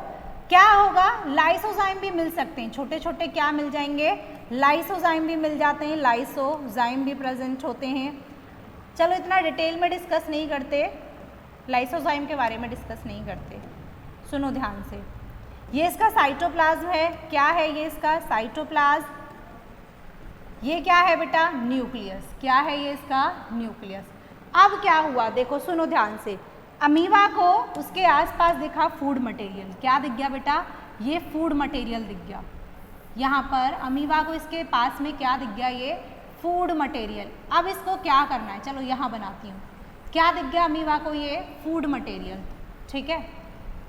क्या होगा, लाइसोजाइम भी मिल सकते हैं, छोटे छोटे क्या मिल जाएंगे, लाइसोजाइम भी मिल जाते हैं, लाइसोजाइम भी प्रेजेंट होते हैं। चलो इतना डिटेल में डिस्कस नहीं करते, लाइसोजाइम के बारे में डिस्कस नहीं करते, सुनो ध्यान से। ये इसका साइटोप्लाज्म है। क्या है ये इसका साइटोप्लाज्म। ये क्या है बेटा, न्यूक्लियस। क्या है ये इसका न्यूक्लियस। अब क्या हुआ देखो, सुनो ध्यान से। अमीबा को उसके आसपास दिखा फूड मटेरियल। क्या दिख गया बेटा, ये फूड मटेरियल दिख गया। यहाँ पर अमीबा को इसके पास में क्या दिख गया, ये फूड मटेरियल। अब इसको क्या करना है, चलो यहाँ बनाती हूँ। क्या दिख गया अमीबा को, ये फूड मटेरियल। ठीक है,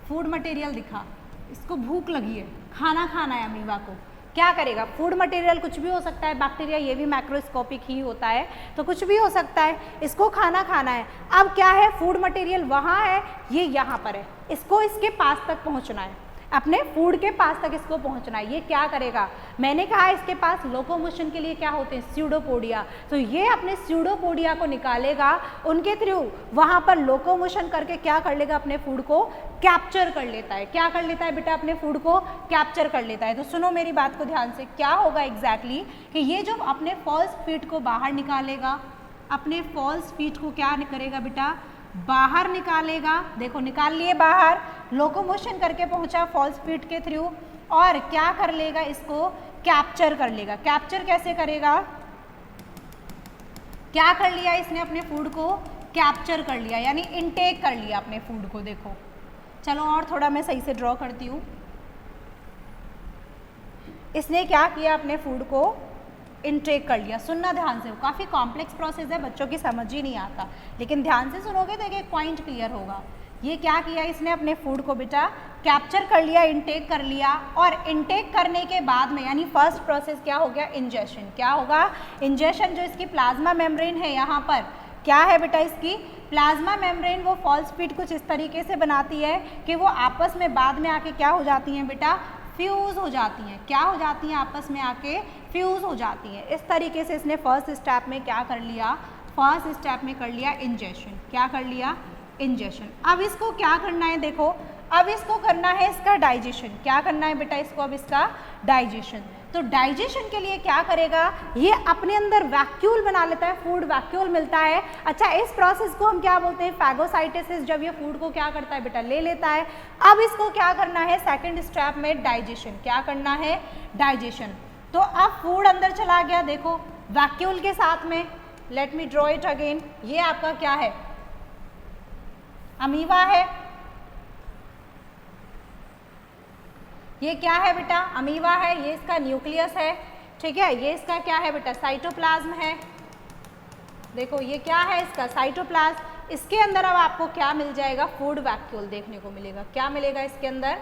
फूड मटेरियल दिखा, इसको भूख लगी है, खाना खाना है अमीबा को। क्या करेगा, फूड मटेरियल कुछ भी हो सकता है, बैक्टीरिया ये भी मैक्रोस्कोपिक ही होता है, तो कुछ भी हो सकता है, इसको खाना खाना है। अब क्या है, फूड मटेरियल वहाँ है, ये यहाँ पर है, इसको इसके पास तक पहुँचना है, अपने फूड के पास तक इसको पहुंचना है। ये क्या करेगा, मैंने कहा इसके पास लोकोमोशन के लिए क्या होते हैं, स्यूडोपोडिया, तो ये अपने स्यूडोपोडिया को निकालेगा, उनके थ्रू वहां पर लोकोमोशन करके क्या कर लेगा, अपने फूड को कैप्चर कर लेता है। क्या कर लेता है बेटा, अपने फूड को कैप्चर कर लेता है। तो सुनो मेरी बात को ध्यान से, क्या होगा एग्जैक्टली कि ये जो अपने फॉल्स फीट को बाहर निकालेगा, अपने फॉल्स फीट को क्या करेगा बेटा, बाहर निकालेगा। देखो निकाल लिए बाहर, लोकोमोशन करके पहुंचा फॉल्स फीट के थ्रू, और क्या कर लेगा, इसको कैप्चर कर लेगा। कैप्चर कैसे करेगा, क्या कर लिया इसने, अपने फूड को कैप्चर कर लिया, यानी इनटेक कर लिया अपने फूड को। देखो चलो और थोड़ा मैं सही से ड्रॉ करती हूँ। इसने क्या किया, अपने फूड को इनटेक कर लिया। सुनना ध्यान से, काफ़ी कॉम्प्लेक्स प्रोसेस है, बच्चों की समझ ही नहीं आता, लेकिन ध्यान से सुनोगे तो एक पॉइंट क्लियर होगा। ये क्या किया इसने, अपने फूड को बेटा कैप्चर कर लिया, इनटेक कर लिया, और इनटेक करने के बाद में यानी फर्स्ट प्रोसेस क्या हो गया, इंजेशन। क्या होगा, इंजेशन। जो इसकी प्लाज्मा मेम्ब्रेन है, यहाँ पर क्या है बेटा, इसकी प्लाज्मा मेम्ब्रेन, वो फॉल्स फीट कुछ इस तरीके से बनाती है कि वो आपस में बाद में आके क्या हो जाती हैं बेटा, फ्यूज़ हो जाती हैं। क्या हो जाती हैं, आपस में आके फ्यूज़ हो जाती हैं। इस तरीके से इसने फर्स्ट स्टेप में क्या कर लिया, फर्स्ट स्टेप में कर लिया इंजेशन। क्या कर लिया, इंजेशन। अब इसको क्या करना है, देखो अब इसको करना है इसका डाइजेशन। क्या करना है बेटा, इसको अब इसका डाइजेशन। तो डाइजेशन के लिए क्या करेगा, ये अपने अंदर वैक्यूल बना लेता है, फूड वैक्यूल मिलता है। अच्छा, इस प्रोसेस को हम क्या बोलते हैं, फैगोसाइटोसिस। जब ये फूड को क्या करता है बेटा, ले लेता है। अब इसको क्या करना है, सेकंड स्टेप में डाइजेशन। क्या करना है, डाइजेशन। तो अब फूड अंदर चला गया, देखो वैक्यूल के साथ में। Let me draw it again. ये आपका क्या है, अमीबा है। ये क्या है बेटा, अमीबा है। ये इसका न्यूक्लियस है, ठीक है। ये इसका क्या है बेटा, साइटोप्लाज्म है। देखो ये क्या है, इसका साइटोप्लाज्म। इसके अंदर अब आपको क्या मिल जाएगा, फूड वैक्यूल देखने को मिलेगा। क्या मिलेगा इसके अंदर,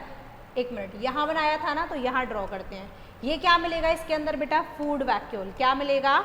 एक मिनट, यहाँ बनाया था ना, तो यहाँ ड्रॉ करते हैं। ये क्या मिलेगा इसके अंदर बेटा, फूड वैक्यूल। क्या मिलेगा,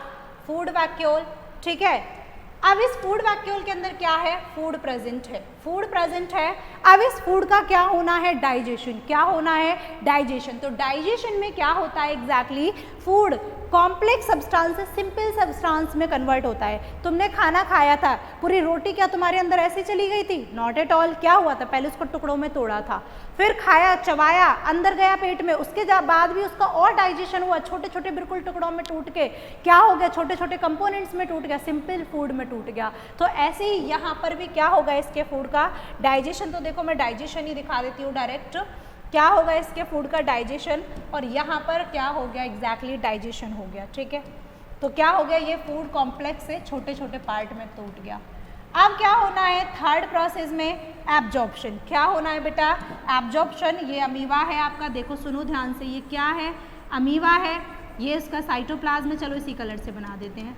फूड वैक्यूल, ठीक है। अब इस फूड वैक्यूल के अंदर क्या है, फूड प्रेजेंट है, फूड प्रेजेंट है। अब इस फूड का क्या होना है, डाइजेशन। क्या होना है, डाइजेशन। तो डाइजेशन में क्या होता है एग्जैक्टली, फूड कॉम्प्लेक्स सब्सटेंस से सिंपल सब्सटेंस में कन्वर्ट होता है। तुमने खाना खाया था, पूरी रोटी क्या तुम्हारे अंदर ऐसे चली गई थी, नॉट एट ऑल। क्या हुआ था, पहले उसको टुकड़ों में तोड़ा था, फिर खाया, चबाया, अंदर गया पेट में, उसके बाद भी उसका और डाइजेशन हुआ, छोटे छोटे बिल्कुल टुकड़ों में टूट के क्या हो गया, छोटे छोटे कंपोनेंट्स में टूट गया, सिंपल फूड में टूट गया। तो ऐसे ही यहाँ पर भी क्या होगा इसके फूड का डाइजेशन। तो देखो मैं डाइजेशन ही दिखा देती हूँ डायरेक्ट। क्या होगा इसके फूड का डाइजेशन, और यहाँ पर क्या हो गया एग्जैक्टली, डाइजेशन हो गया, ठीक है। तो क्या हो गया, ये फूड कॉम्प्लेक्स से छोटे छोटे पार्ट में टूट गया। अब क्या होना है, थर्ड प्रोसेस में एब्जॉर्प्शन। क्या होना है बेटा, एब्जॉर्प्शन। ये अमीबा है आपका, देखो सुनो ध्यान से, ये क्या है, अमीबा है। ये उसका साइटोप्लाज्म, चलो इसी कलर से बना देते हैं।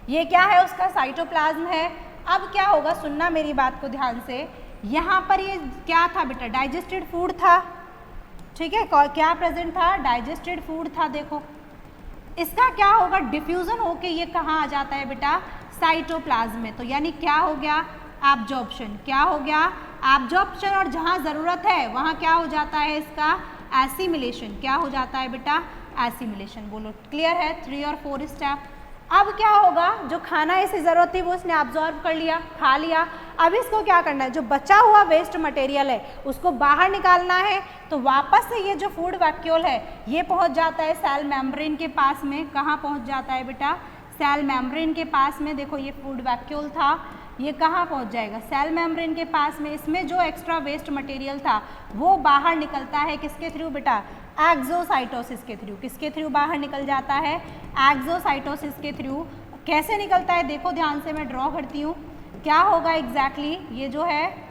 ये क्या है, उसका साइटोप्लाज्म है। अब क्या होगा, सुनना मेरी बात को ध्यान से, यहाँ पर ये क्या था बेटा, डाइजेस्टेड फूड था, ठीक है। क्या प्रेजेंट था, डाइजेस्टेड फूड था। देखो इसका क्या होगा, डिफ्यूजन होके ये कहाँ आ जाता है बेटा, साइटोप्लाज्म में। तो यानी क्या हो गया, एब्जॉर्प्शन। क्या हो गया? एब्जॉर्प्शन। और जहाँ ज़रूरत है वहाँ क्या हो जाता है इसका? एसिमिलेशन। क्या हो जाता है बेटा? एसिमिलेशन। बोलो क्लियर है? 3 और 4 स्टेप। अब क्या होगा? जो खाना इसे ज़रूरत थी वो इसने एब्जॉर्ब कर लिया, खा लिया। अब इसको क्या करना है? जो बचा हुआ वेस्ट मटेरियल है उसको बाहर निकालना है। तो वापस से ये जो फूड वैक्यूल है ये पहुंच जाता है सेल मेम्ब्रेन के पास में। कहाँ पहुंच जाता है बेटा? सेल मेम्ब्रेन के पास में। देखो ये फूड वैक्यूल था, ये कहाँ पहुंच जाएगा? सेल मेम्ब्रेन के पास में। इसमें जो एक्स्ट्रा वेस्ट मटेरियल था वो बाहर निकलता है किसके थ्रू बेटा? एक्सोसाइटोसिस के थ्रू। किसके थ्रू बाहर निकल जाता है? एक्सोसाइटोसिस के थ्रू। कैसे निकलता है देखो ध्यान से, मैं ड्रॉ करती हूँ। क्या होगा एग्जैक्टली? ये जो है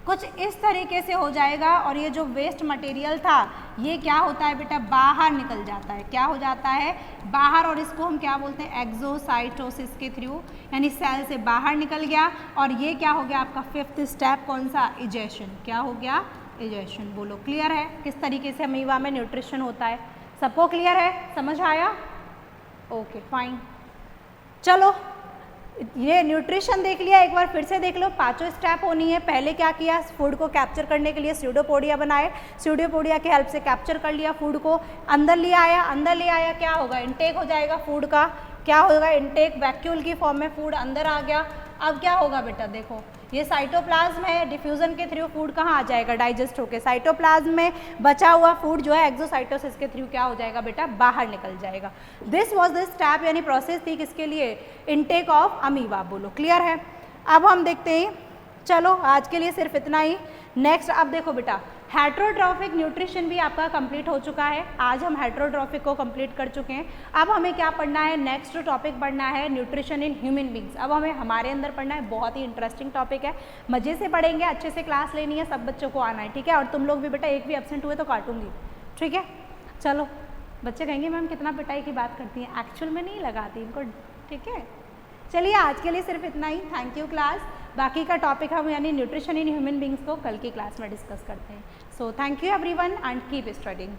कुछ इस तरीके से हो जाएगा और ये जो वेस्ट मटेरियल था ये क्या होता है बेटा? बाहर निकल जाता है। क्या हो जाता है? बाहर। और इसको हम क्या बोलते हैं? एक्सोसाइटोसिस के थ्रू, यानी सेल से बाहर निकल गया। और ये क्या हो गया आपका 5th स्टेप? कौन सा? इजेशन। क्या हो गया? इजेशन। बोलो क्लियर है किस तरीके से अमीबा में न्यूट्रिशन होता है? सबको क्लियर है? समझ आया? Okay fine. चलो ये न्यूट्रिशन देख लिया, एक बार फिर से देख लो। 5 स्टेप होनी है। पहले क्या किया? फूड को कैप्चर करने के लिए स्यूडोपोडिया बनाए, स्यूडोपोडिया के हेल्प से कैप्चर कर लिया फूड को, अंदर ले आया। अंदर ले आया क्या होगा? इनटेक हो जाएगा फूड का। क्या होगा? इनटेक। वैक्यूल की फॉर्म में फूड अंदर आ गया। अब क्या होगा बेटा? देखो ये साइटोप्लाज्म है, डिफ्यूजन के थ्रू फूड कहाँ आ जाएगा? डाइजेस्ट होकर साइटोप्लाज्म में बचा हुआ फूड जो है एक्सोसाइटोसिस के थ्रू क्या हो जाएगा बेटा? बाहर निकल जाएगा। दिस वाज द स्टेप, यानी प्रोसेस थी किसके लिए? Intake of amoeba. बोलो क्लियर है? अब हम देखते हैं। चलो आज के लिए सिर्फ इतना ही। नेक्स्ट अब देखो बेटा, हेट्रोट्रॉफिक न्यूट्रिशन भी आपका कंप्लीट हो चुका है। आज हम हेट्रोट्रॉफिक को कंप्लीट कर चुके हैं। अब हमें क्या पढ़ना है? नेक्स्ट टॉपिक पढ़ना है न्यूट्रिशन इन ह्यूमन बींग्स। अब हमें हमारे अंदर पढ़ना है। बहुत ही इंटरेस्टिंग टॉपिक है, मज़े से पढ़ेंगे, अच्छे से क्लास लेनी है, सब बच्चों को आना है, ठीक है? और तुम लोग भी बेटा एक भी एब्सेंट हुए तो काटूंगी, ठीक है? चलो बच्चे कहेंगे मैम कितना पिटाई की बात करती हैं, एक्चुअल में नहीं लगाती इनको, ठीक है? चलिए आज के लिए सिर्फ इतना ही। Thank you class. बाकी का टॉपिक हम यानी न्यूट्रिशन इन ह्यूमन बींग्स को कल की क्लास में डिस्कस करते हैं। So thank you everyone and keep studying.